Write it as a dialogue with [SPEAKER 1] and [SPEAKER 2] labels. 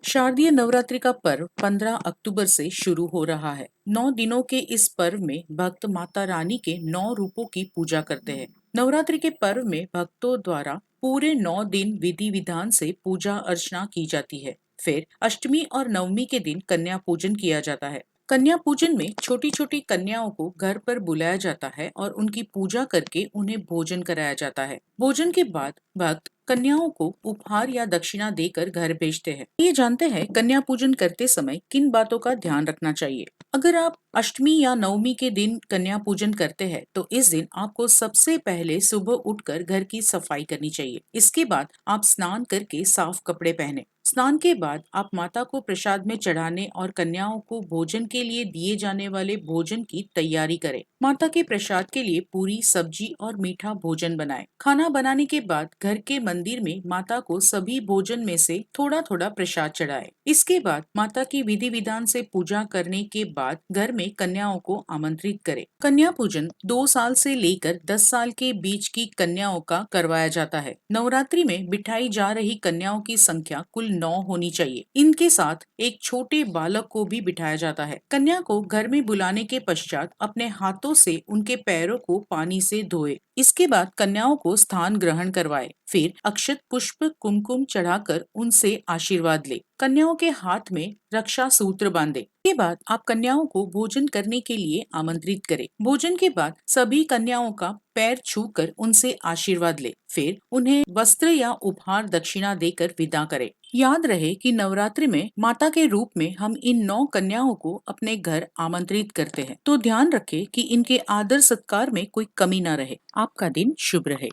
[SPEAKER 1] शारदीय नवरात्रि का पर्व 15 अक्टूबर से शुरू हो रहा है। 9 दिनों के इस पर्व में भक्त माता रानी के 9 रूपों की पूजा करते हैं। नवरात्रि के पर्व में भक्तों द्वारा पूरे 9 दिन विधि विधान से पूजा अर्चना की जाती है। फिर अष्टमी और नवमी के दिन कन्या पूजन किया जाता है। कन्या पूजन में छोटी छोटी कन्याओं को घर पर बुलाया जाता है और उनकी पूजा करके उन्हें भोजन कराया जाता है। भोजन के बाद भक्त कन्याओं को उपहार या दक्षिणा देकर घर भेजते हैं। ये जानते हैं कन्या पूजन करते समय किन बातों का ध्यान रखना चाहिए। अगर आप अष्टमी या नवमी के दिन कन्या पूजन करते हैं तो इस दिन आपको सबसे पहले सुबह उठकर घर की सफाई करनी चाहिए। इसके बाद आप स्नान करके साफ कपड़े पहने। स्नान के बाद आप माता को प्रसाद में चढ़ाने और कन्याओं को भोजन के लिए दिए जाने वाले भोजन की तैयारी करें। माता के प्रसाद के लिए पूरी सब्जी और मीठा भोजन बनाएं। खाना बनाने के बाद घर के मंदिर में माता को सभी भोजन में से थोड़ा थोड़ा प्रसाद चढ़ाएं। इसके बाद माता की विधि विधान से पूजा करने के बाद घर में कन्याओं को आमंत्रित करें। कन्या पूजन 2 साल से लेकर 10 साल के बीच की कन्याओं का करवाया जाता है। नवरात्रि में बिठाई जा रही कन्याओं की संख्या कुल 9 होनी चाहिए। इनके साथ एक छोटे बालक को भी बिठाया जाता है। कन्या को घर में बुलाने के पश्चात अपने हाथों से उनके पैरों को पानी से धोए। इसके बाद कन्याओं को स्थान ग्रहण करवाए। फिर अक्षत पुष्प कुमकुम चढ़ाकर उनसे आशीर्वाद ले। कन्याओं के हाथ में रक्षा सूत्र बांधे। इसके बाद आप कन्याओं को भोजन करने के लिए आमंत्रित करें। भोजन के बाद सभी कन्याओं का पैर छूकर उनसे आशीर्वाद ले। फिर उन्हें वस्त्र या उपहार दक्षिणा देकर विदा करें। याद रहे कि नवरात्रि में माता के रूप में हम इन 9 कन्याओं को अपने घर आमंत्रित करते हैं, तो ध्यान रखें कि इनके आदर सत्कार में कोई कमी न रहे। आपका दिन शुभ रहे।